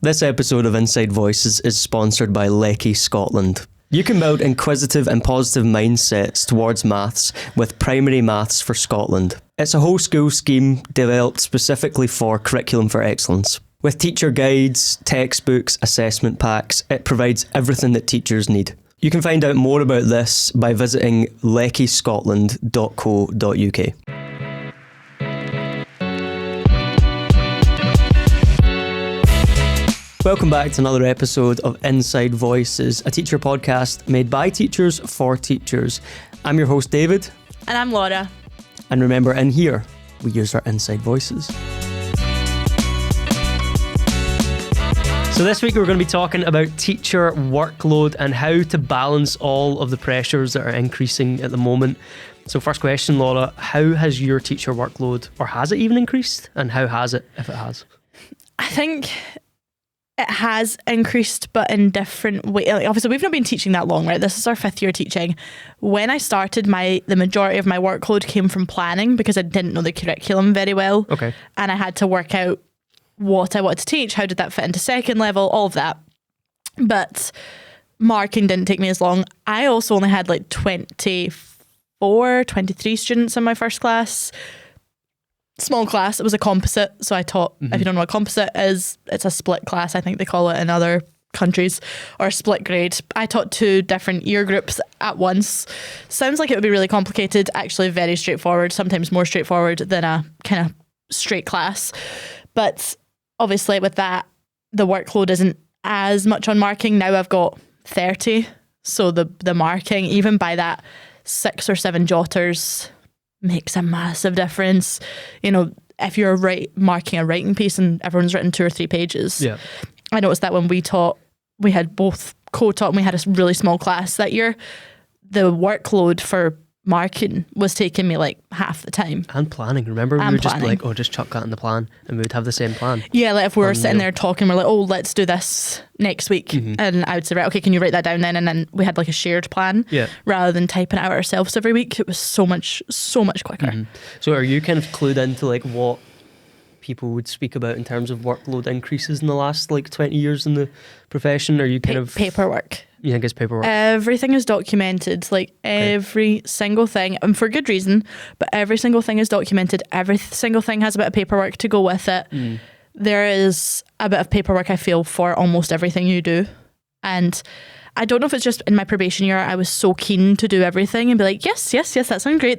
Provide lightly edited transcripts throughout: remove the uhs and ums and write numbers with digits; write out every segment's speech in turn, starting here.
This episode of Inside Voices is sponsored by Lecky Scotland. You can build inquisitive and positive mindsets towards maths with Primary Maths for Scotland. It's a whole school scheme developed specifically for Curriculum for Excellence. With teacher guides, textbooks, assessment packs, it provides everything that teachers need. You can find out more about this by visiting leckyscotland.co.uk. Welcome back to another episode of Inside Voices, a teacher podcast made by teachers for teachers. I'm your host, David. And I'm Laura. And remember, in here, we use our inside voices. So this week we're going to be talking about teacher workload and how to balance all of the pressures that are increasing at the moment. So first question, Laura, how has your teacher workload, or has it even increased? And how has it, if it has? I think it has increased, but in different ways. Obviously, we've not been teaching that long, right? This is our 5th year teaching. When I started, the majority of my workload came from planning because I didn't know the curriculum very well. Okay. And I had to work out what I wanted to teach, how did that fit into second level, all of that. But marking didn't take me as long. I also only had like 23 students in my first class. Small class. It was a composite, so I taught, if you don't know what a composite is, it's a split class, I think they call it in other countries, or a split grade. I taught 2 different year groups at once. Sounds like it would be really complicated, actually very straightforward, sometimes more straightforward than a kind of straight class. But obviously with that, the workload isn't as much on marking. Now I've got 30, so the marking, even by that 6 or 7 jotters, makes a massive difference. You know, if you're marking a writing piece and everyone's written 2 or 3 pages. Yeah. I noticed that when we taught, we had both co-taught and we had a really small class that year. The workload for marking was taking me like half the time. And planning, remember? We were just like, just chuck that in the plan, and we would have the same plan. Yeah, like if we were sitting there talking, we're like, let's do this next week. And I would say, right, okay, can you write that down then? And then we had like a shared plan rather than typing it out ourselves every week. It was so much quicker. So are you kind of clued into like what people would speak about in terms of workload increases in the last like 20 years in the profession? Are you kind of... Paperwork. You think it's paperwork? Everything is documented, like every single thing, and for good reason, but every single thing is documented. Every single thing has a bit of paperwork to go with it. There is a bit of paperwork, I feel, for almost everything you do. And I don't know if it's just in my probation year, I was so keen to do everything and be like, yes, that sounds great.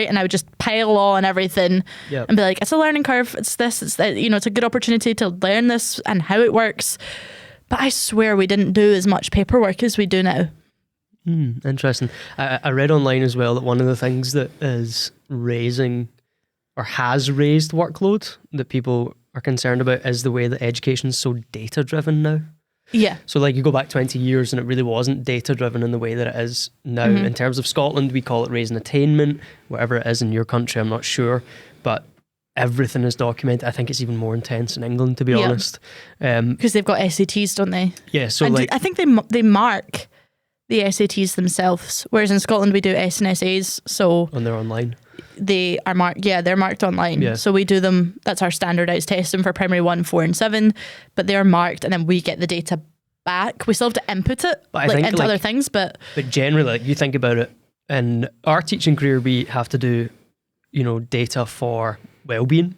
And I would just pile on everything and be like, it's a learning curve. It's this, it's that, it's a good opportunity to learn this and how it works. But I swear we didn't do as much paperwork as we do now. Interesting. I read online as well that one of the things that is raising or has raised workload that people are concerned about is the way that education is so data driven now. Yeah. So like you go back 20 years and it really wasn't data driven in the way that it is now. In terms of Scotland, we call it raising attainment, whatever it is in your country, I'm not sure. But everything is documented. I think it's even more intense in England, to be honest. Because they've got SATs, don't they? Yeah. So and like, I think they mark the SATs themselves, whereas in Scotland we do S and SAs. So and they're online. They are marked. Yeah, they're marked online. Yeah. So we do them. That's our standardised testing for primary 1, 4, and 7. But they're marked, and then we get the data back. We still have to input it into other things, but generally, like, you think about it, in our teaching career, we have to do, data for well-being,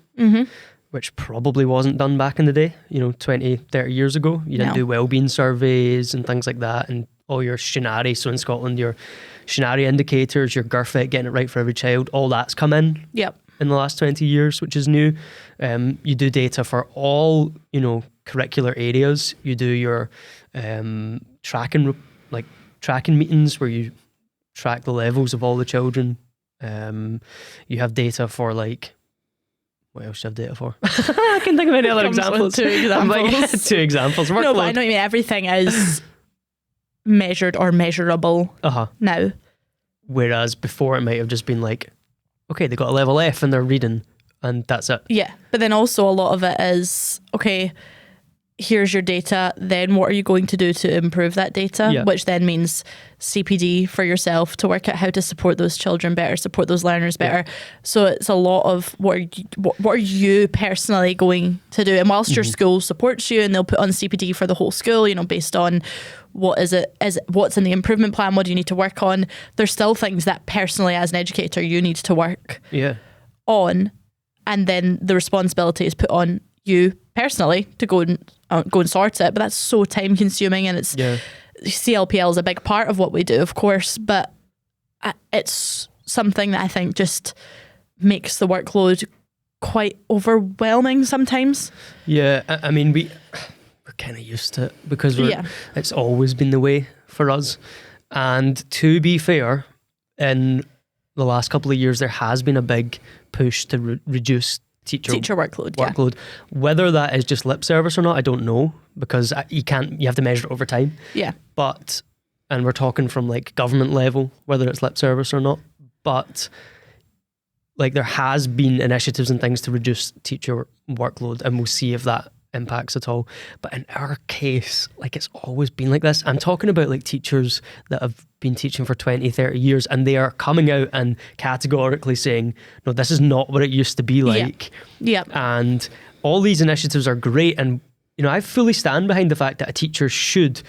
which probably wasn't done back in the day, 20, 30 years ago. You didn't do well-being surveys and things like that, and all your Shinari. So in Scotland, your Shinari indicators, your GIRFET, getting it right for every child, all that's come in in the last 20 years, which is new. You do data for all, curricular areas. You do your tracking meetings where you track the levels of all the children. You have data for like, what else do you have data for? I can think of any other examples. 2 examples. 2 examples. No, but I know what you mean. Everything is measured or measurable now. Whereas before it might have just been like, okay, they got a level F and they're reading and that's it. Yeah, but then also a lot of it is, okay, here's your data, then what are you going to do to improve that data? Yeah. Which then means CPD for yourself to work out how to support those children better, support those learners better. Yeah. So it's a lot of what are you personally going to do? And whilst your school supports you and they'll put on CPD for the whole school, you know, based on what's in the improvement plan, what do you need to work on? There's still things that personally as an educator you need to work on, and then the responsibility is put on you personally to go and sort it. But that's so time consuming, and it's CLPL is a big part of what we do, of course, but it's something that I think just makes the workload quite overwhelming sometimes. Yeah, I mean, we're kind of used to it because it's always been the way for us. And to be fair, in the last couple of years, there has been a big push to reduce teacher workload. Whether that is just lip service or not, I don't know, because you have to measure it over time. Yeah. But, and we're talking from like government level, whether it's lip service or not, but like there has been initiatives and things to reduce teacher workload, and we'll see if that impacts at all. But in our case, like it's always been like this. I'm talking about like teachers that have been teaching for 20, 30 years, and they are coming out and categorically saying, no, this is not what it used to be like. Yeah. And all these initiatives are great. And, you know, I fully stand behind the fact that a teacher should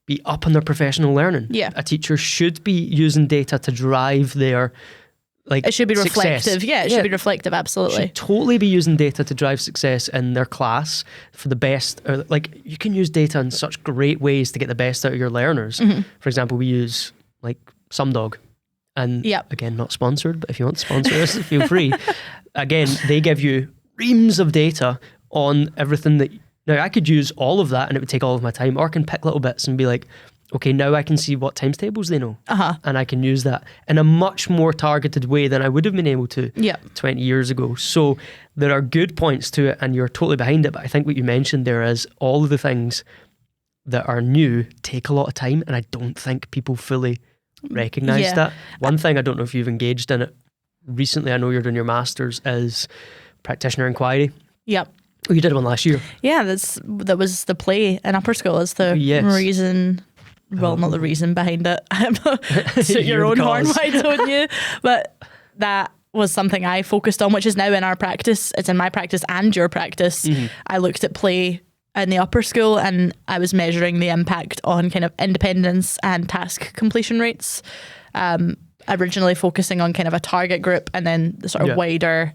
be up on their professional learning. Yeah. A teacher should be using data to drive their it should be success. Reflective. Yeah, it should be reflective, absolutely. Should totally be using data to drive success in their class for the best. Or like you can use data in such great ways to get the best out of your learners. For example, we use like Sumdog, and again, not sponsored, but if you want to sponsor us, feel free. Again, they give you reams of data on everything that. Now I could use all of that and it would take all of my time, or I can pick little bits and be like, okay, now I can see what times tables they know. And I can use that in a much more targeted way than I would have been able to 20 years ago. So there are good points to it and you're totally behind it. But I think what you mentioned there is all of the things that are new take a lot of time, and I don't think people fully recognise that. One thing, I don't know if you've engaged in it recently, I know you're doing your Masters, is practitioner inquiry. Yep. Oh, you did one last year. Yeah, that was the play in upper school is the reason... Well, not the reason behind it. Toot your own horn, why don't you? But that was something I focused on, which is now in our practice. It's in my practice and your practice. I looked at play in the upper school and I was measuring the impact on kind of independence and task completion rates. Originally focusing on kind of a target group and then the sort of wider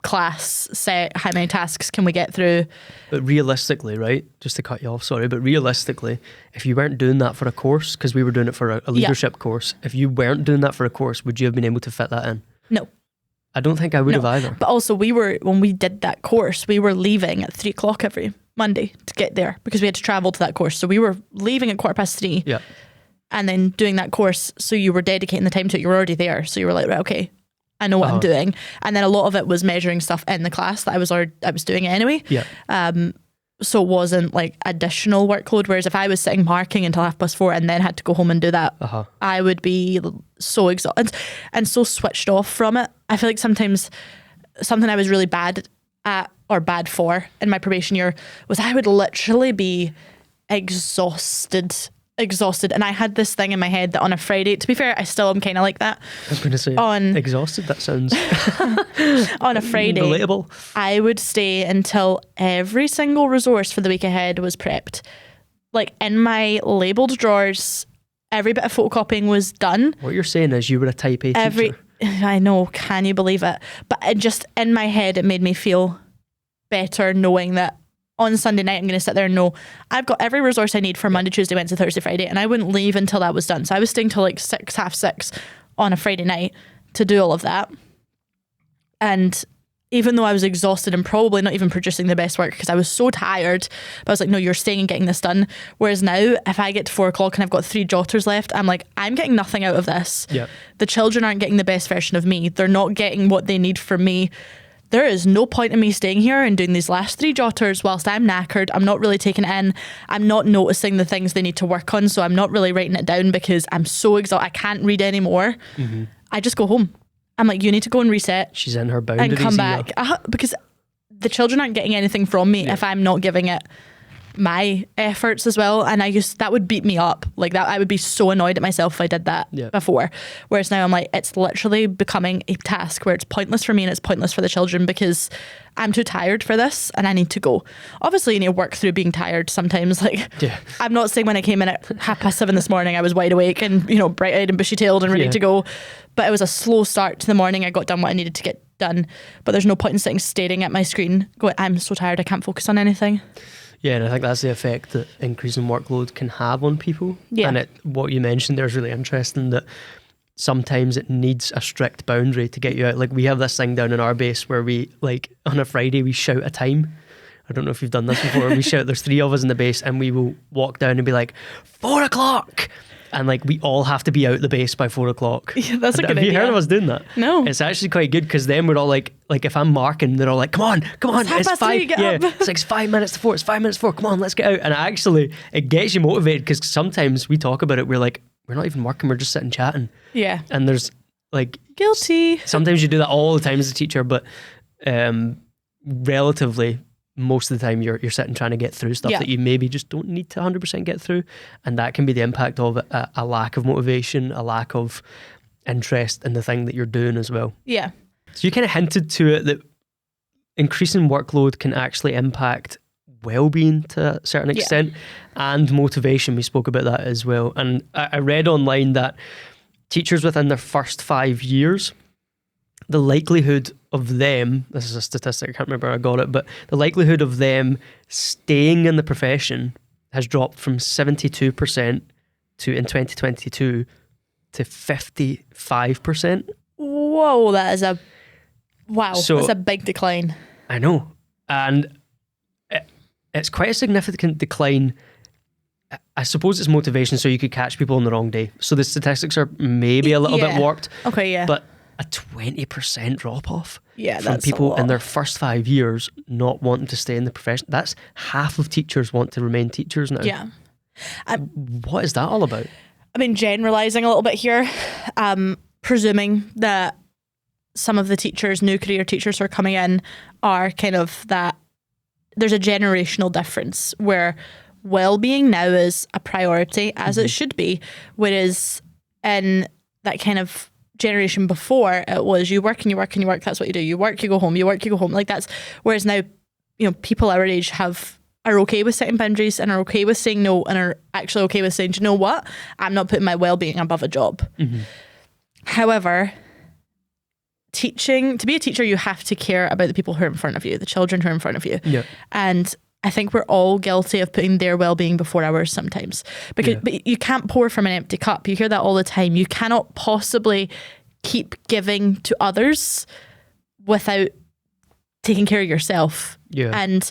class set, how many tasks can we get through. But realistically, right, just to cut you off, sorry, but realistically, if you weren't doing that for a course, because we were doing it for a leadership course, if you weren't doing that for a course, would you have been able to fit that in? No. I don't think I would have either. But also when we did that course, we were leaving at 3:00 every Monday to get there because we had to travel to that course. So we were leaving at 3:15 and then doing that course. So you were dedicating the time to it. You were already there. So you were like, right, okay, I know what I'm doing. And then a lot of it was measuring stuff in the class that I was doing it anyway. So it wasn't like additional workload. Whereas if I was sitting marking until 4:30 and then had to go home and do that, I would be so exhausted and so switched off from it. I feel like sometimes something I was really bad at or bad for in my probation year was I would literally be exhausted. And I had this thing in my head that on a Friday, to be fair, I still am kind of like that. I was going to say, exhausted, that sounds... on a Friday, relatable. I would stay until every single resource for the week ahead was prepped. Like in my labelled drawers, every bit of photocopying was done. What you're saying is you were a type A teacher. I know, can you believe it? But it just, in my head, it made me feel better knowing that on Sunday night, I'm going to sit there and know I've got every resource I need for Monday, Tuesday, Wednesday, Thursday, Friday, and I wouldn't leave until that was done. So I was staying till like 6, 6:30 on a Friday night to do all of that. And even though I was exhausted and probably not even producing the best work because I was so tired, but I was like, no, you're staying and getting this done. Whereas now, if I get to 4:00 and I've got 3 jotters left, I'm like, I'm getting nothing out of this. The children aren't getting the best version of me. They're not getting what they need from me. There is no point in me staying here and doing these last 3 jotters whilst I'm knackered. I'm not really taking it in. I'm not noticing the things they need to work on. So I'm not really writing it down because I'm so exhausted. I can't read anymore. I just go home. I'm like, you need to go and reset. She's in her boundaries. And come back. Because the children aren't getting anything from me if I'm not giving it my efforts as well. And that would beat me up. Like that, I would be so annoyed at myself if I did that before. Whereas now I'm like, it's literally becoming a task where it's pointless for me and it's pointless for the children because I'm too tired for this and I need to go. Obviously you need to work through being tired sometimes. Like I'm not saying when I came in at 7:30 this morning I was wide awake and, you know, bright-eyed and bushy-tailed and ready to go, but it was a slow start to the morning. I got done what I needed to get done, but there's no point in sitting staring at my screen going, I'm so tired I can't focus on anything. Yeah, and I think that's the effect that increasing workload can have on people. Yeah. And what you mentioned there is really interesting, that sometimes it needs a strict boundary to get you out. Like we have this thing down in our base where we, like on a Friday, we shout a time. I don't know if you've done this before. We shout, there's 3 of us in the base and we will walk down and be like, 4 o'clock. And like we all have to be out the base by 4 o'clock. Yeah, that's a good idea. Have you heard of us doing that? No. It's actually quite good because then we're all like if I'm marking, they're all like, come on, it's 5. It's like 5 minutes to 4. It's 5 minutes to 4. Come on, let's get out. And actually, it gets you motivated because sometimes we talk about it. We're like, we're not even working. We're just sitting chatting. Yeah. And there's like guilty. Sometimes you do that all the time as a teacher, but relatively. Most of the time you're sitting trying to get through stuff that you maybe just don't need to 100% get through, and that can be the impact of a lack of motivation, a lack of interest in the thing that you're doing as well. Yeah. So you kind of hinted to it that increasing workload can actually impact well-being to a certain extent and motivation. We spoke about that as well. And I read online that teachers within their first 5 years, the likelihood of them, this is a statistic, I can't remember how I got it, but the likelihood of them staying in the profession has dropped from 72% to in 2022 to 55%. Whoa, that's a big decline. I know. And it's quite a significant decline. I suppose it's motivation, so you could catch people on the wrong day. So the statistics are maybe a little bit warped. Okay, yeah. But a 20% drop off from that's people in their first 5 years not wanting to stay in the profession. That's half of teachers want to remain teachers now. Yeah. What is that all about? I mean, generalising a little bit here, presuming that some of the teachers, new career teachers who are coming in are kind of that, there's a generational difference where well-being now is a priority, as it should be, whereas in that kind of generation before, it was you work and you work and you work, that's what you do, you work, you go home, you work, you go home, like that's, whereas now, you know, people our age are okay with setting boundaries and are okay with saying no and are actually okay with saying, do you know what, I'm not putting my well-being above a job. However, to be a teacher, you have to care about the people who are in front of you, the children who are in front of you. And I think we're all guilty of putting their well-being before ours sometimes, because but you can't pour from an empty cup. You hear that all the time. You cannot possibly keep giving to others without taking care of yourself. And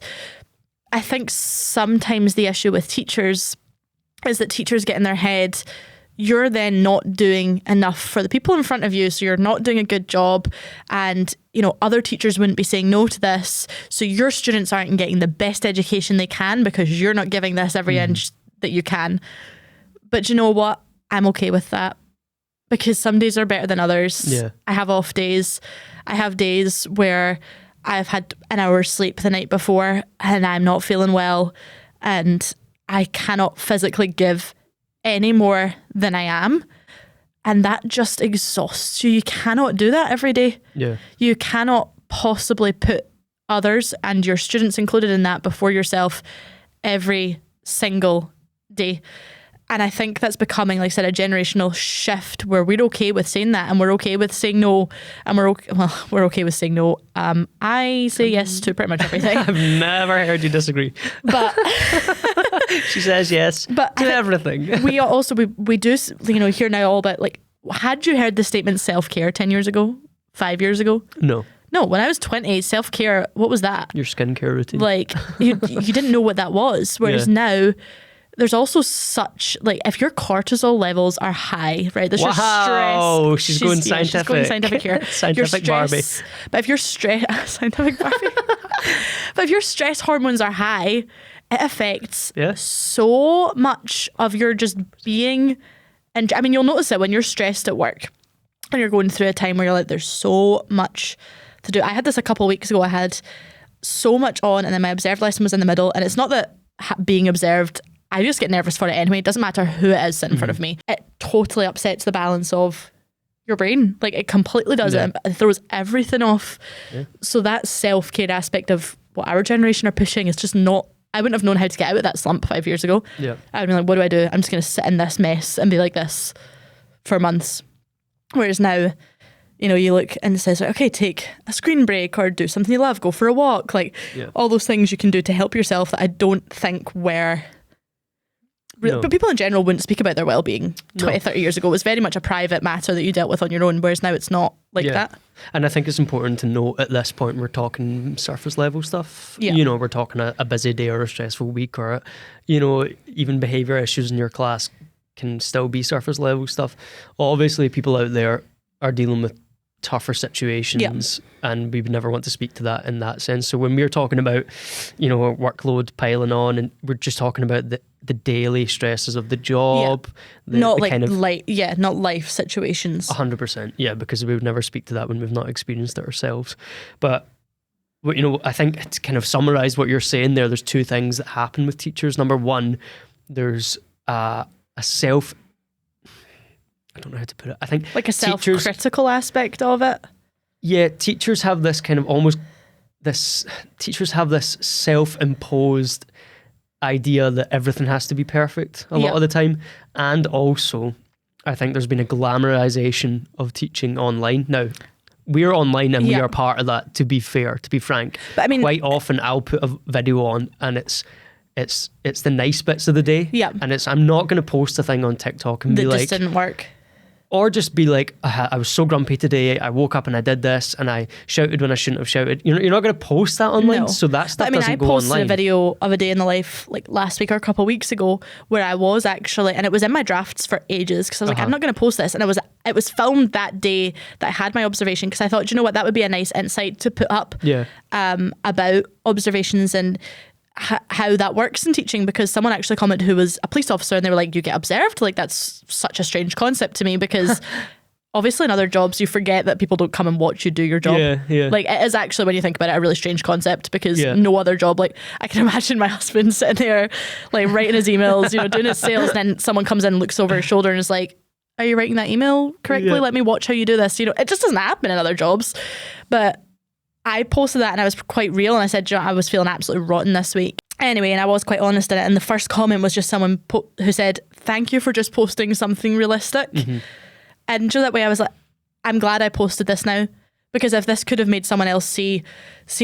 I think sometimes the issue with teachers is that teachers get in their head, you're then not doing enough for the people in front of you, so you're not doing a good job, and you know other teachers wouldn't be saying no to this, so your students aren't getting the best education they can because you're not giving this every inch that you can. But you know what, I'm okay with that, because some days are better than others. I have off days. I have days where I've had an hour's sleep the night before and I'm not feeling well and I cannot physically give any more than I am, and that just exhausts you. You cannot do that every day. You cannot possibly put others, and your students included in that, before yourself every single day. And I think that's becoming, like I said, a generational shift where we're okay with saying that, and we're okay with saying no, and we're okay with saying no. I say yes to pretty much everything. I've never heard you disagree. But she says yes to everything. We also we do, you know, hear now all about, like, had you heard the statement self-care 10 years ago, 5 years ago? No, when I was 20, self-care, what was that? Your skincare routine. Like, you didn't know what that was. Whereas now, there's also such, like, if your cortisol levels are high, right? There's your stress. She's going scientific. She's going scientific here. Scientific Barbie. But if your scientific Barbie. But if your stress hormones are high, it affects so much of your just being. And I mean, you'll notice it when you're stressed at work and you're going through a time where you're like, there's so much to do. I had this a couple of weeks ago. I had so much on, and then my observed lesson was in the middle. And it's not that being observed, I just get nervous for it anyway. It doesn't matter who it is sitting in front of me. It totally upsets the balance of your brain. Like, it completely does it. It throws everything off. Yeah. So that self-care aspect of what our generation are pushing is just not, I wouldn't have known how to get out of that slump 5 years ago. Yeah. I would be like, what do? I'm just going to sit in this mess and be like this for months. Whereas now, you know, you look and it says, okay, take a screen break or do something you love, go for a walk. Like, all those things you can do to help yourself that I don't think were... No. But people in general wouldn't speak about their well-being 20, 30 years ago. It was very much a private matter that you dealt with on your own, whereas now it's not like that. And I think it's important to note at this point we're talking surface level stuff. Yeah. You know, we're talking a busy day or a stressful week, or, you know, even behaviour issues in your class can still be surface level stuff. Obviously, people out there are dealing with tougher situations, and we would never want to speak to that in that sense. So when we're talking about, you know, a workload piling on, and we're just talking about the daily stresses of the job, not the like kind of not life situations. 100%, yeah, because we would never speak to that when we've not experienced it ourselves. But you know, I think to kind of summarise what you're saying there, there's two things that happen with teachers. Number one, there's a self. I don't know how to put it. I think like a self-critical aspect of it. Yeah, teachers have this kind of teachers have this self-imposed idea that everything has to be perfect a lot of the time. And also, I think there's been a glamorization of teaching online. Now, we're online and we are part of that, to be fair, to be frank. But I mean, quite often I'll put a video on and it's the nice bits of the day. Yeah. And I'm not going to post a thing on TikTok and be like... That just didn't work. Or just be like, I was so grumpy today, I woke up and I did this and I shouted when I shouldn't have shouted. You're not going to post that online, so that stuff doesn't go online. I posted a video of a day in the life like last week or a couple of weeks ago where I was actually, and it was in my drafts for ages because I was like, I'm not going to post this. And it was filmed that day that I had my observation, because I thought, you know what, that would be a nice insight to put up about observations and how that works in teaching, because someone actually commented who was a police officer and they were like, you get observed? Like, that's such a strange concept to me, because obviously in other jobs you forget that people don't come and watch you do your job. Like, it is actually, when you think about it, a really strange concept, because no other job, like, I can imagine my husband sitting there like writing his emails, you know, doing his sales, and then someone comes in and looks over his shoulder and is like, are you writing that email correctly? Let me watch how you do this. You know, it just doesn't happen in other jobs. But I posted that and I was quite real, and I said, you know, I was feeling absolutely rotten this week. Anyway, and I was quite honest in it. And the first comment was just someone who said, thank you for just posting something realistic. Mm-hmm. And so that way I was like, I'm glad I posted this now, because if this could have made someone else see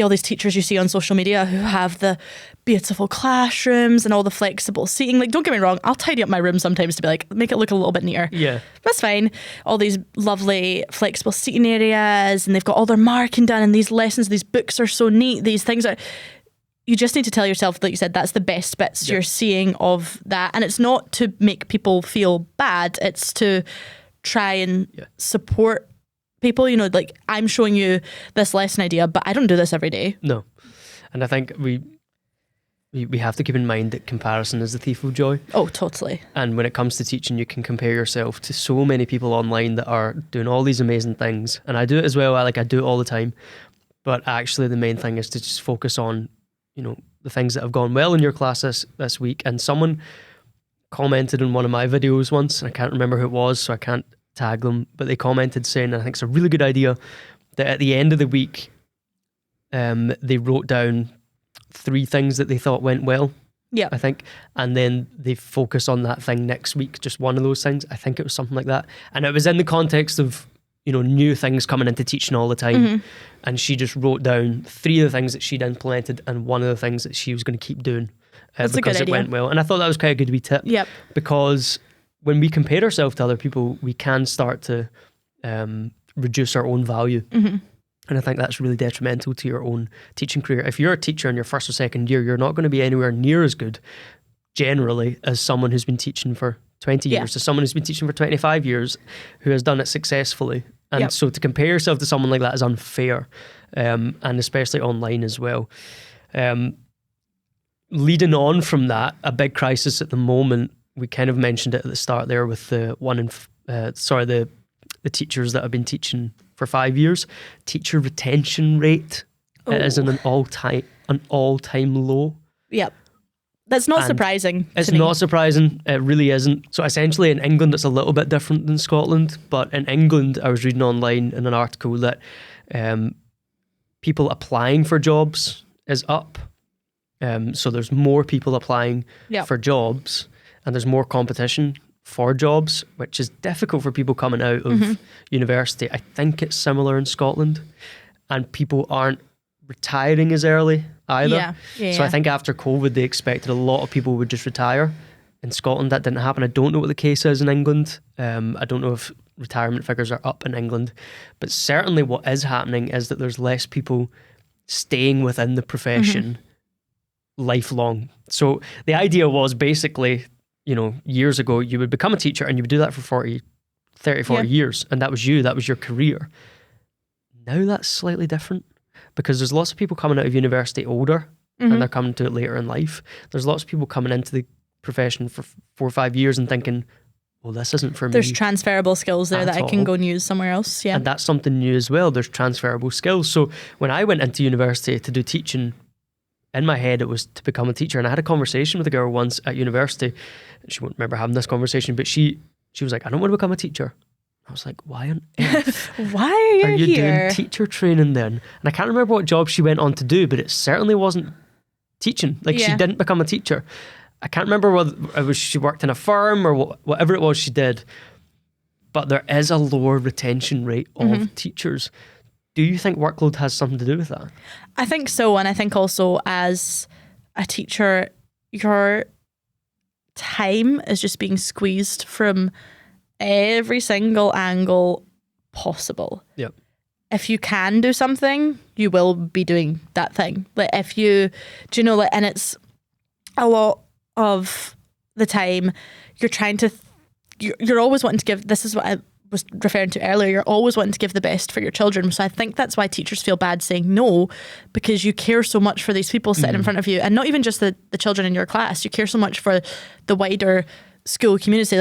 all these teachers you see on social media who have the beautiful classrooms and all the flexible seating. Like, don't get me wrong, I'll tidy up my room sometimes to be like, make it look a little bit neater. Yeah. That's fine. All these lovely flexible seating areas, and they've got all their marking done, and these lessons, these books are so neat. These things are... You just need to tell yourself, like you said, that's the best bits you're seeing of that. And it's not to make people feel bad. It's to try and support people. You know, like, I'm showing you this lesson idea, but I don't do this every day. No. And I think we have to keep in mind that comparison is the thief of joy. Oh, totally. And when it comes to teaching, you can compare yourself to so many people online that are doing all these amazing things. And I do it as well. I do it all the time. But actually the main thing is to just focus on, you know, the things that have gone well in your class this week. And someone commented in one of my videos once, and I can't remember who it was, so I can't tag them, but they commented saying, I think it's a really good idea, that at the end of the week, they wrote down 3 things that they thought went well. Yeah, I think, and then they focus on that thing next week, just one of those things. I think it was something like that, and it was in the context of, you know, new things coming into teaching all the time. Mm-hmm. And she just wrote down 3 of the things that she'd implemented and 1 of the things that she was going to keep doing because it went well. And I thought that was quite a good wee tip. Yep. Because when we compare ourselves to other people, we can start to reduce our own value. Mm-hmm. And I think that's really detrimental to your own teaching career. If you're a teacher in your first or second year, you're not going to be anywhere near as good generally as someone who's been teaching for 20 years, as someone who's been teaching for 25 years who has done it successfully. And so to compare yourself to someone like that is unfair, and especially online as well. Leading on from that, a big crisis at the moment, we kind of mentioned it at the start there with the teachers that have been teaching for 5 years. Teacher retention rate It is an all-time low. Yep. That's not And surprising. It's to me. not surprising. It really isn't. So essentially in England, it's a little bit different than Scotland. But in England, I was reading online in an article that people applying for jobs is up. So there's more people applying for jobs, and there's more competition for jobs, which is difficult for people coming out of university. I think it's similar in Scotland, and people aren't retiring as early either. So I think after COVID, they expected a lot of people would just retire. In Scotland, that didn't happen. I don't know what the case is in England. I don't know if retirement figures are up in England, but certainly what is happening is that there's less people staying within the profession lifelong. So the idea was basically, years ago, you would become a teacher and you would do that for 40 years, and that was your career. Now that's slightly different, because there's lots of people coming out of university older and they're coming to it later in life. There's lots of people coming into the profession for 4 or 5 years and thinking, well, this isn't for me. There's transferable skills there that I can go and use somewhere else. Yeah. And that's something new as well. There's transferable skills. So when I went into university to do teaching, in my head it was to become a teacher. And I had a conversation with a girl once at university. She won't remember having this conversation, but she was like, I don't want to become a teacher. I was like, why on earth? Why are you here? Doing teacher training then? And I can't remember what job she went on to do, but it certainly wasn't teaching. She didn't become a teacher. I can't remember whether it was she worked in a firm or whatever it was she did. But there is a lower retention rate of teachers. Do you think workload has something to do with that? I think so. And I think also as a teacher, your time is just being squeezed from every single angle possible. Yep. If you can do something, you will be doing that thing. And it's a lot of the time you're always wanting to give, this is what I was referring to earlier, you're always wanting to give the best for your children. So I think that's why teachers feel bad saying no, because you care so much for these people sitting in front of you, and not even just the children in your class. You care so much for the wider school community.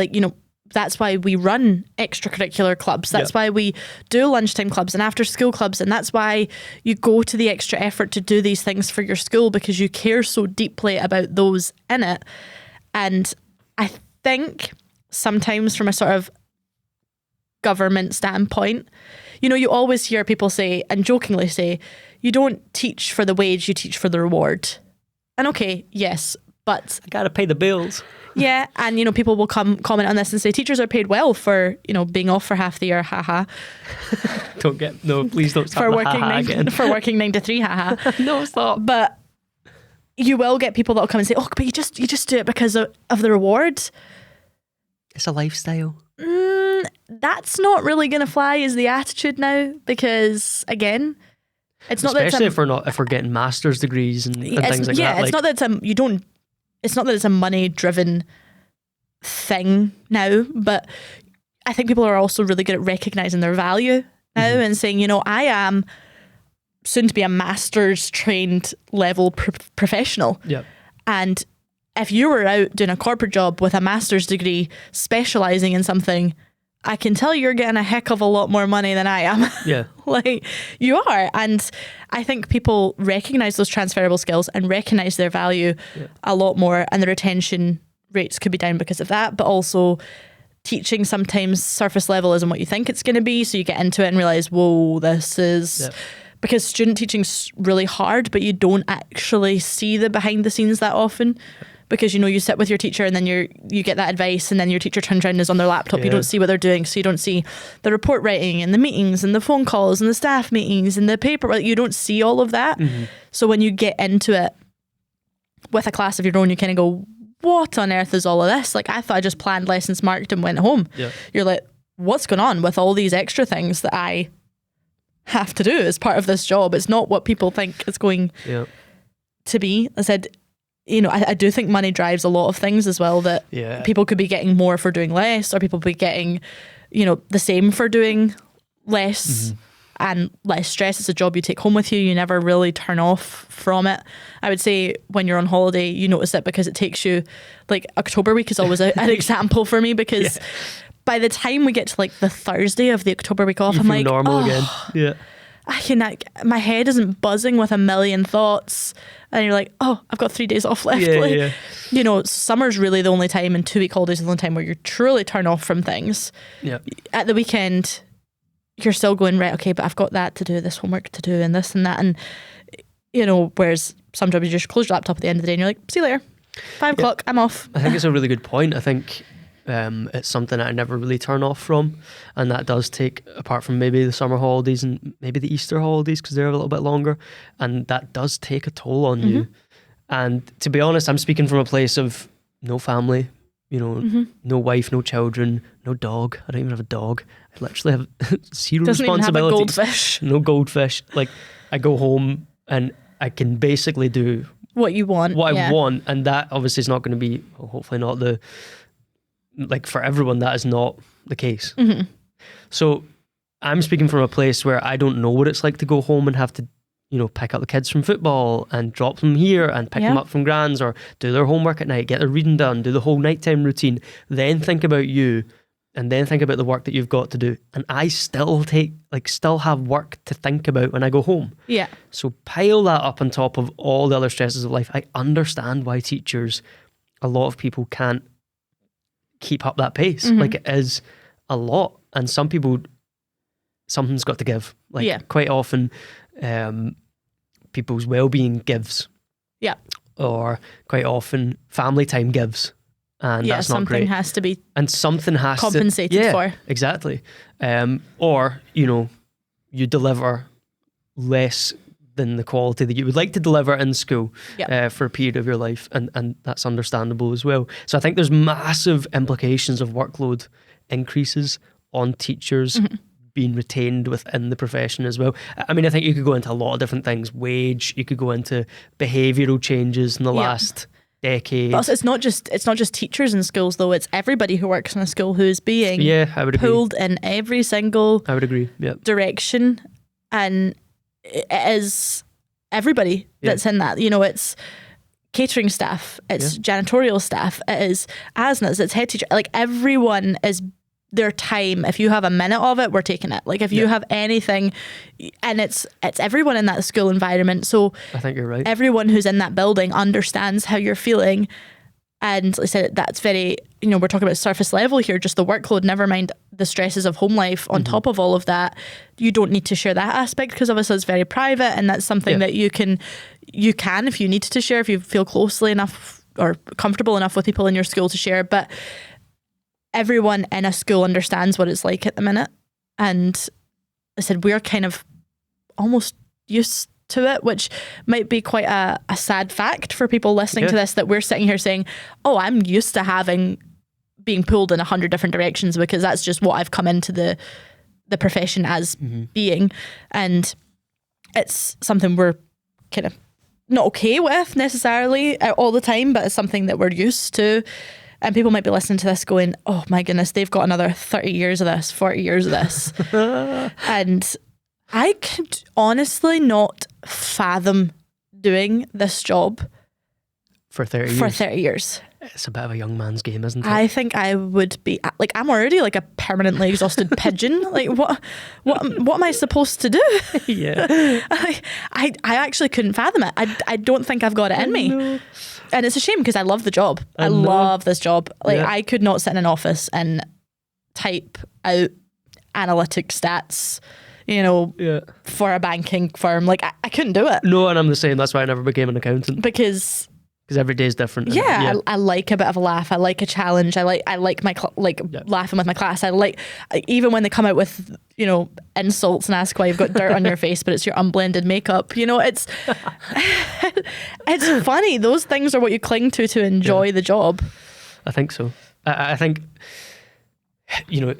That's why we run extracurricular clubs. That's why we do lunchtime clubs and after school clubs. And that's why you go to the extra effort to do these things for your school, because you care so deeply about those in it. And I think sometimes from a sort of government standpoint, you always hear people say, and jokingly say, you don't teach for the wage, you teach for the reward. And okay, yes, but I gotta pay the bills. Yeah, and people will comment on this and say teachers are paid well for being off for half the year, haha. Please don't start for working again. For working 9 to 3, haha. No, stop. But you will get people that will come and say, oh, but you just do it because of the reward. It's a lifestyle. That's not really going to fly is the attitude now, because again, it's not especially if we're getting master's degrees and things like that. Yeah, it's not that it's not that it's a money-driven thing now, but I think people are also really good at recognising their value now and saying, I am soon to be a master's trained level professional. Yep. And if you were out doing a corporate job with a master's degree specialising in something, I can tell you're getting a heck of a lot more money than I am. Yeah. You are. And I think people recognise those transferable skills and recognise their value a lot more, and the retention rates could be down because of that. But also teaching sometimes surface level isn't what you think it's going to be. So you get into it and realise, whoa, this is... Because student teaching's really hard, but you don't actually see the behind the scenes that often. Because you sit with your teacher and then you get that advice, and then your teacher turns around and is on their laptop. You don't see what they're doing, so you don't see the report writing and the meetings and the phone calls and the staff meetings and the paper. You don't see all of that. So when you get into it with a class of your own, you kind of go, what on earth is all of this? I thought I just planned lessons, marked and went home. You're like, what's going on with all these extra things that I have to do as part of this job? It's not what people think it's going to be. I said, I do think money drives a lot of things as well, that people could be getting more for doing less, or people could be getting, the same for doing less and less stress. It's a job you take home with you. You never really turn off from it. I would say when you're on holiday, you notice it because it takes you, October week is always an example for me, because by the time we get to the Thursday of the October week off, I'm like, normal again. Yeah. my head isn't buzzing with a million thoughts, and you're like, oh, I've got 3 days off left. You know, summer's really the only time, and 2-week holidays is the only time where you truly turn off from things. At the weekend, you're still going, right, okay, but I've got that to do, this homework to do, and this and that, and you know, whereas some jobs you just close your laptop at the end of the day and you're like, see you later, 5 o'clock, I'm off. I think it's a really good point. I think it's something that I never really turn off from, and that does take, apart from maybe the summer holidays and maybe the Easter holidays because they're a little bit longer, and that does take a toll on you. And to be honest, I'm speaking from a place of no family, you know, no wife, no children, no dog. I don't even have a dog. I literally have zero Doesn't responsibilities. even have a goldfish. No goldfish. Like, I go home and I can basically do what you want, what I want, and that obviously is not going to be, well, hopefully not the, like, for everyone that is not the case. So I'm speaking from a place where I don't know what it's like to go home and have to, you know, pick up the kids from football and drop them here and pick them up from Gran's, or do their homework at night, get their reading done, do the whole nighttime routine, then think about you, and then think about the work that you've got to do. And I still have work to think about when I go home. So pile that up on top of all the other stresses of life. I understand why teachers, a lot of people can't keep up that pace. Like, it is a lot, and some people, something's got to give. Like, quite often people's well-being gives, or quite often family time gives, and that's not great. Something has to be, and something has compensated for. Exactly. Or, you know, you deliver less than the quality that you would like to deliver in school for a period of your life, and that's understandable as well. So I think there's massive implications of workload increases on teachers being retained within the profession as well. I mean, I think you could go into a lot of different things. Wage, you could go into behavioural changes in the last decade. But it's not just teachers in schools, though. It's everybody who works in a school who is being pulled in every single direction, and it is everybody that's in that. You know, it's catering staff, it's janitorial staff, it is ASNAs, it's head teacher. Like, everyone is their time. If you have a minute of it, we're taking it. Like, if you have anything, and it's everyone in that school environment. So I think you're right. Everyone who's in that building understands how you're feeling. And like I said, that's very, you know, we're talking about surface level here, just the workload, never mind the stresses of home life on top of all of that. You don't need to share that aspect, because obviously it's very private, and that's something that you can, if you need to share, if you feel closely enough or comfortable enough with people in your school to share. But everyone in a school understands what it's like at the minute. And I said, we're kind of almost used to it, which might be quite a sad fact for people listening to this, that we're sitting here saying, oh, I'm used to being pulled in 100 different directions, because that's just what I've come into the profession as being. And it's something we're kind of not okay with necessarily all the time, but it's something that we're used to. And people might be listening to this going, oh my goodness, they've got another 30 years of this, 40 years of this. And I could honestly not fathom doing this job for 30 years. 30 years. It's a bit of a young man's game, isn't it? I think I would be, like, I'm already like a permanently exhausted pigeon. Like, what am I supposed to do? I actually couldn't fathom it. I don't think I've got it in me. No. And it's a shame, because I love the job. I love this job. Like, I could not sit in an office and type out analytic stats, you know, for a banking firm. Like, I couldn't do it. No, and I'm the same. That's why I never became an accountant. Because every day is different. I like a bit of a laugh. I like a challenge. I like my laughing with my class. I like, even when they come out with, you know, insults and ask why you've got dirt on your face, but it's your unblended makeup. You know, it's it's funny. Those things are what you cling to enjoy the job. I think so. I think, you know,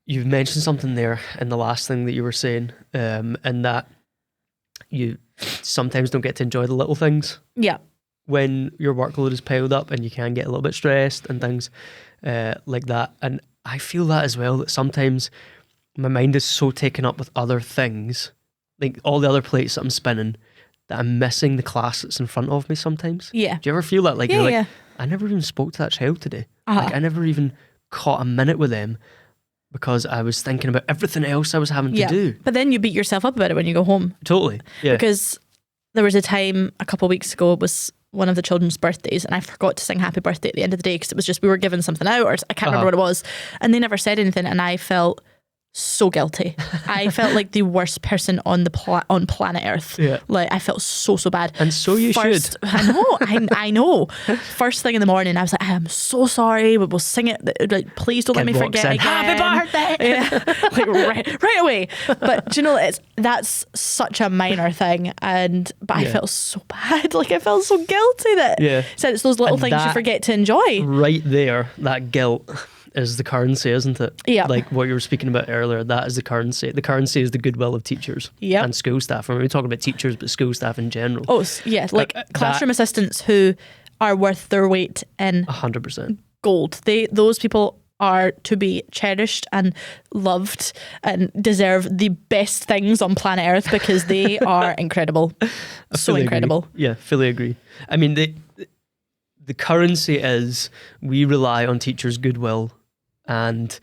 you've mentioned something there in the last thing that you were saying, and that you sometimes don't get to enjoy the little things. Yeah. When your workload is piled up, and you can get a little bit stressed and things like that. And I feel that as well, that sometimes my mind is so taken up with other things, like all the other plates that I'm spinning, that I'm missing the class that's in front of me sometimes. Yeah. Do you ever feel that? Like, I never even spoke to that child today. Like, I never even caught a minute with them, because I was thinking about everything else I was having to do. But then you beat yourself up about it when you go home. Totally. Yeah. Because there was a time a couple of weeks ago, it was one of the children's birthdays, and I forgot to sing happy birthday at the end of the day because it was just we were giving something out, or I can't remember what it was, and they never said anything, and I felt so guilty. I felt like the worst person on the on planet Earth. Yeah. Like I felt so bad. And so you should. I know. I know. First thing in the morning, I was like, I am so sorry, but we'll sing it. Like, please don't let me forget again. Happy birthday. Yeah. Like right away. But do you know, that's such a minor thing, but I felt so bad. Like I felt so guilty that said it's those little things you forget to enjoy. Right there, that guilt is the currency, isn't it? Yeah. Like what you were speaking about earlier, that is the currency. The currency is the goodwill of teachers and school staff. I mean, we're talking about teachers, but school staff in general. Oh, yeah. Like classroom assistants who are worth their weight in 100% gold. Those people are to be cherished and loved and deserve the best things on planet Earth because they are incredible. So incredible. Agree. Yeah, fully agree. I mean, the currency is we rely on teachers' goodwill and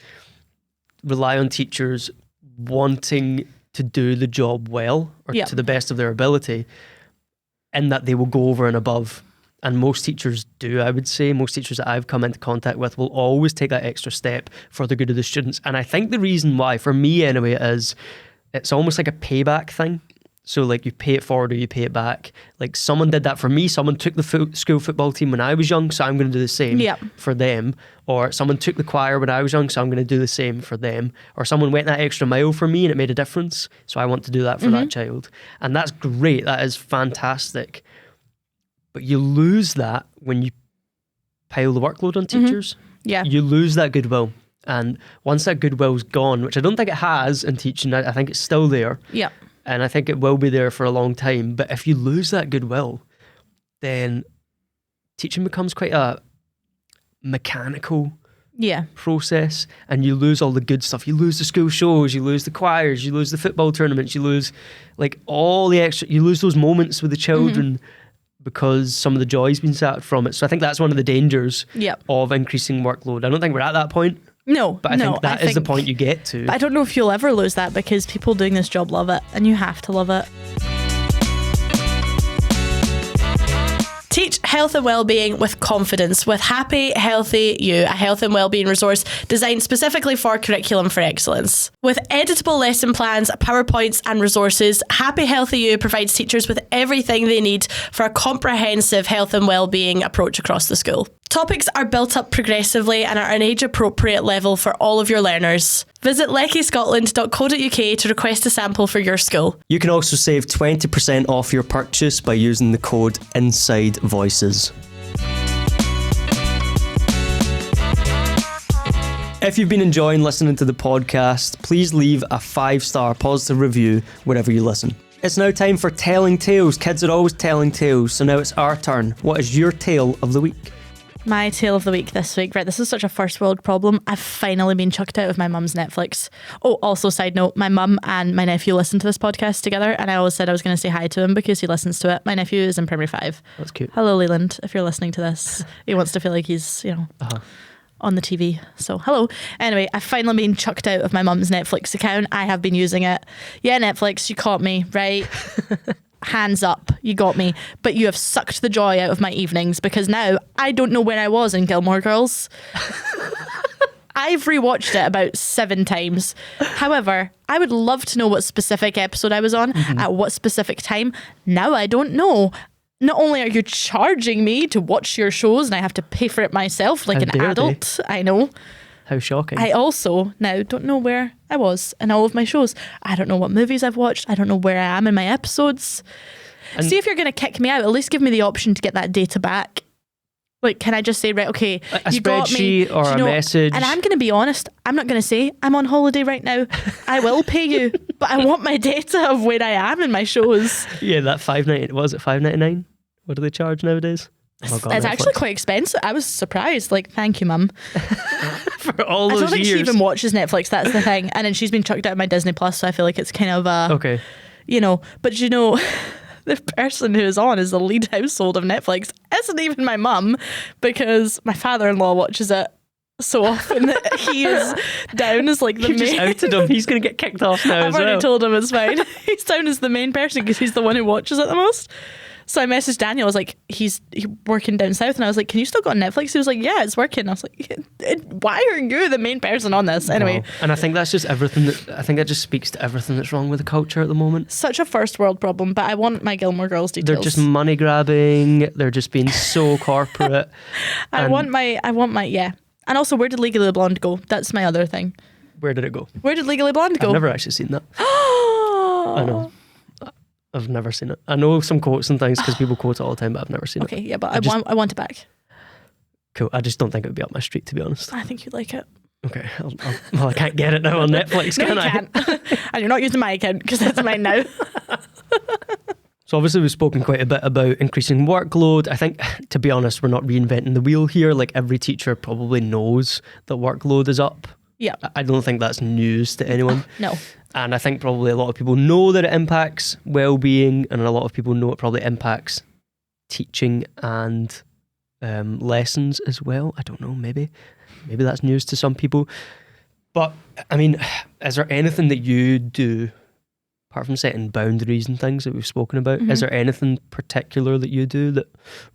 rely on teachers wanting to do the job well or to the best of their ability, and that they will go over and above. And most teachers do, I would say. Most teachers that I've come into contact with will always take that extra step for the good of the students. And I think the reason why, for me anyway, is it's almost like a payback thing. So like you pay it forward or you pay it back. Like someone did that for me. Someone took the school football team when I was young, so I'm going to do the same for them. Or someone took the choir when I was young, so I'm going to do the same for them. Or someone went that extra mile for me and it made a difference, so I want to do that for that child. And that's great. That is fantastic. But you lose that when you pile the workload on teachers. Yeah. You lose that goodwill. And once that goodwill's gone, which I don't think it has in teaching, I think it's still there. Yeah. And I think it will be there for a long time. But if you lose that goodwill, then teaching becomes quite a mechanical process, and you lose all the good stuff. You lose the school shows, you lose the choirs, you lose the football tournaments, you lose like all the extra, you lose those moments with the children because some of the joy's been sapped from it. So I think that's one of the dangers of increasing workload. I don't think we're at that point. No, but I think that is the point you get to. But I don't know if you'll ever lose that because people doing this job love it, and you have to love it. Teach health and well-being with confidence with Happy Healthy You, a health and well-being resource designed specifically for Curriculum for Excellence. With editable lesson plans, PowerPoints and resources, Happy Healthy You provides teachers with everything they need for a comprehensive health and well-being approach across the school. Topics are built up progressively and are at an age-appropriate level for all of your learners. Visit leckyscotland.co.uk to request a sample for your school. You can also save 20% off your purchase by using the code INSIDEVOICES. If you've been enjoying listening to the podcast, please leave a 5-star positive review wherever you listen. It's now time for Telling Tales. Kids are always telling tales, so now it's our turn. What is your tale of the week? My tale of the week this week, right, this is such a first world problem. I've finally been chucked out of my mum's Netflix. Oh, also side note, my mum and my nephew listen to this podcast together, and I always said I was going to say hi to him because he listens to it. My nephew is in primary 5. That's cute. Hello, Leland, if you're listening to this. He wants to feel like he's, on the TV. So, hello. Anyway, I've finally been chucked out of my mum's Netflix account. I have been using it. Yeah, Netflix, you caught me, right? Hands up, you got me. But you have sucked the joy out of my evenings because now I don't know where I was in Gilmore Girls. I've rewatched it about 7 times. However, I would love to know what specific episode I was on at what specific time. Now I don't know. Not only are you charging me to watch your shows and I have to pay for it myself like an adult, I know. How shocking. I also now don't know where I was in all of my shows. I don't know what movies I've watched. I don't know where I am in my episodes. And see, if you're going to kick me out, at least give me the option to get that data back. Like, can I just say, right, okay, you got me. Or a message. And I'm going to be honest, I'm not going to say I'm on holiday right now. I will pay you, but I want my data of where I am in my shows. Yeah, that $5.99, was it $5.99? What do they charge nowadays? Oh God, it's actually quite expensive. I was surprised. Like, thank you, Mum. For all those years. I don't think she even watches Netflix, that's the thing. And then she's been chucked out of my Disney Plus, so I feel like it's kind of okay. But the person who is on is the lead household of Netflix isn't even my mum, because my father-in-law watches it so often that he is down as like the You've just main. outed him. He's going to get kicked off now I've as already well. told him it's fine. He's down as the main person because he's the one who watches it the most. So I messaged Daniel. I was like, he's working down south, and I was like, can you still go on Netflix? He was like, yeah, it's working. I was like, why are you the main person on this? Anyway. Wow. And I think that's just everything. I think that just speaks to everything that's wrong with the culture at the moment. Such a first world problem, but I want my Gilmore Girls details. They're just money grabbing. They're just being so corporate. I want my, yeah. And also, where did Legally Blonde go? That's my other thing. Where did it go? Where did Legally Blonde go? I've never actually seen that. I know. I've never seen it. I know some quotes and things because people quote it all the time, but I've never seen Okay, it. yeah, but I I want it back. Cool. I just don't think it would be up my street, to be honest. I think you'd like it. Okay. Well, I can't get it now on Netflix, No, can you I? can't. And you're not using my account because that's mine now. So obviously we've spoken quite a bit about increasing workload. I think, to be honest, we're not reinventing the wheel here. Like every teacher probably knows that workload is up. Yeah. I don't think that's news to anyone. No. And I think probably a lot of people know that it impacts well-being, and a lot of people know it probably impacts teaching and lessons as well. I don't know, maybe that's news to some people. But I mean, is there anything that you do, apart from setting boundaries and things that we've spoken about, is there anything particular that you do that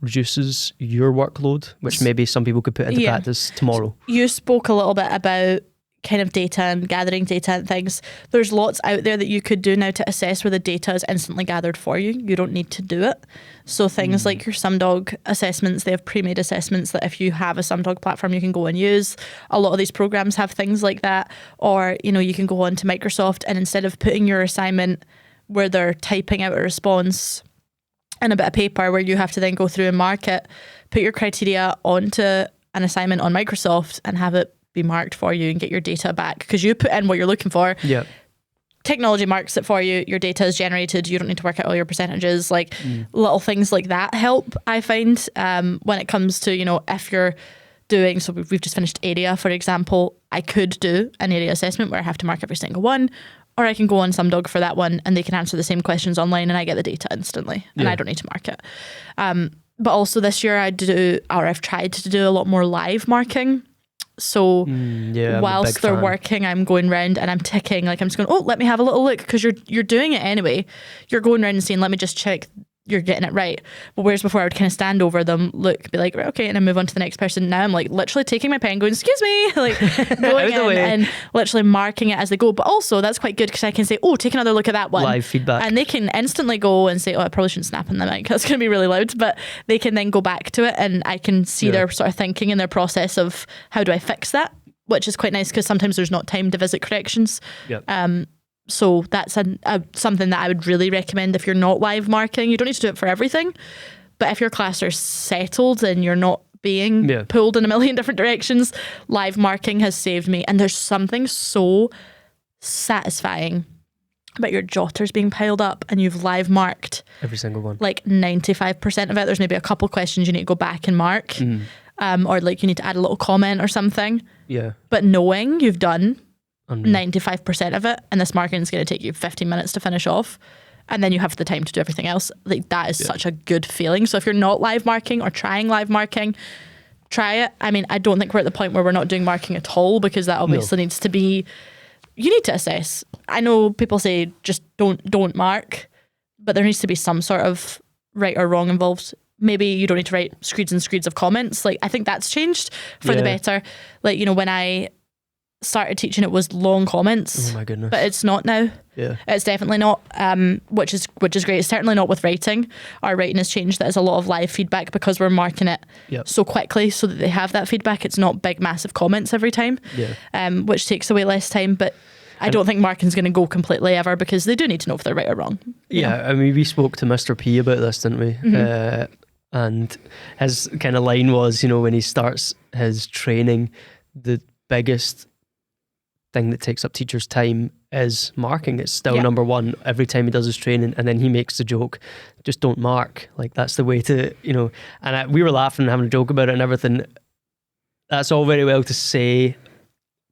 reduces your workload, which maybe some people could put into practice tomorrow? You spoke a little bit about kind of data and gathering data and things. There's lots out there that you could do now to assess where the data is instantly gathered for you. You don't need to do it. So things like your Sumdog assessments, they have pre-made assessments that if you have a Sumdog platform you can go and use. A lot of these programs have things like that. Or, you know, you can go on to Microsoft and instead of putting your assignment where they're typing out a response in a bit of paper where you have to then go through and mark it, put your criteria onto an assignment on Microsoft and have it be marked for you and get your data back because you put in what you're looking for. Yeah. Technology marks it for you. Your data is generated. You don't need to work out all your percentages. Like little things like that help, I find, when it comes to, you know, if you're doing, so we've just finished area, for example, I could do an area assessment where I have to mark every single one, or I can go on Sumdog for that one and they can answer the same questions online and I get the data instantly and I don't need to mark it. But also this year I've tried to do a lot more live marking. So whilst they're working, I'm going round and I'm ticking, like I'm just going, oh, let me have a little look because you're doing it anyway. You're going round and saying, let me just check you're getting it right. But whereas before I would kind of stand over them, look, be like, right, okay, and then move on to the next person. Now I'm like literally taking my pen, going, excuse me, like going in and literally marking it as they go. But also that's quite good because I can say, oh, take another look at that one. Live feedback. And they can instantly go and say, oh, I probably shouldn't snap on the mic. That's going to be really loud. But they can then go back to it and I can see their sort of thinking and their process of how do I fix that, which is quite nice because sometimes there's not time to visit corrections. Yep. So that's something that I would really recommend if you're not live marking. You don't need to do it for everything, but if your class are settled and you're not being pulled in a million different directions, live marking has saved me. And there's something so satisfying about your jotters being piled up and you've live marked every single one, like 95% of it. There's maybe a couple questions you need to go back and mark, or like you need to add a little comment or something. Yeah. But knowing you've done 95% of it and this marking is going to take you 15 minutes to finish off and then you have the time to do everything else, like that is such a good feeling. So if you're not live marking or trying live marking, try it. I mean, I don't think we're at the point where we're not doing marking at all because that obviously needs to be, you need to assess. I know people say just don't mark, but there needs to be some sort of right or wrong involved. Maybe you don't need to write screeds and screeds of comments. Like I think that's changed for the better. Like, you know, when I started teaching it was long comments. Oh my goodness. But it's not now. Yeah. It's definitely not, which is great. It's certainly not with writing. Our writing has changed. That is a lot of live feedback because we're marking it so quickly so that they have that feedback. It's not big, massive comments every time, which takes away less time. But I don't think marking's going to go completely ever because they do need to know if they're right or wrong. Yeah, I mean, we spoke to Mr. P about this, didn't we? Mm-hmm. And his kind of line was, you know, when he starts his training, the biggest thing that takes up teachers' time is marking. It's still number one every time he does his training, and then he makes the joke, just don't mark. Like that's the way to, you know, and we were laughing and having a joke about it and everything. That's all very well to say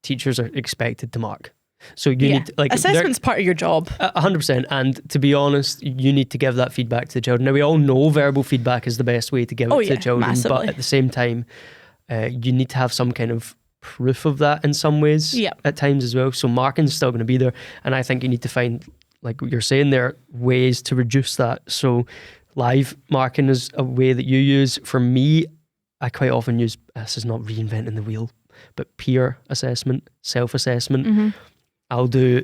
teachers are expected to mark. So you need to, like, assessment's part of your job. 100%. And to be honest, you need to give that feedback to the children. Now we all know verbal feedback is the best way to give it to the children, massively. But at the same time, you need to have some kind of proof of that in some ways at times as well. So marking's still going to be there. And I think you need to find, like what you're saying there, ways to reduce that. So live marking is a way that you use. For me, I quite often use, this is not reinventing the wheel, but peer assessment, self-assessment.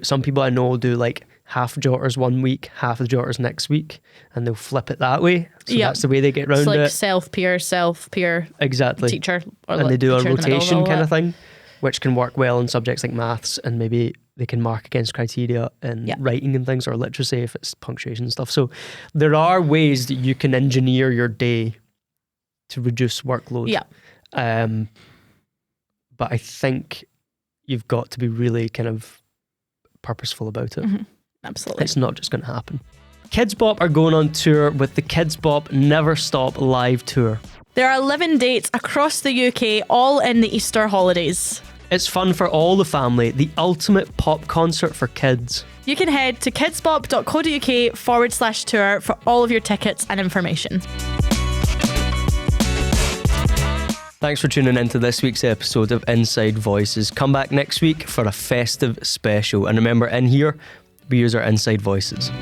Some people I know will do like half jotters one week, half of jotters next week, and they'll flip it that way. So that's the way they get around like it. Self-peer, exactly. teacher. Or and like they do a teacher in the middle rotation all kind of that. thing, which can work well in subjects like maths, and maybe they can mark against criteria in writing and things, or literacy if it's punctuation and stuff. So there are ways that you can engineer your day to reduce workload. But I think you've got to be really kind of purposeful about it. Absolutely. It's not just going to happen. Kids Bop are going on tour with the Kids Bop Never Stop live tour. There are 11 dates across the UK, all in the Easter holidays. It's fun for all the family, the ultimate pop concert for kids. You can head to kidsbop.co.uk/tour for all of your tickets and information. Thanks for tuning in to this week's episode of Inside Voices. Come back next week for a festive special. And remember, in here, we use our inside voices.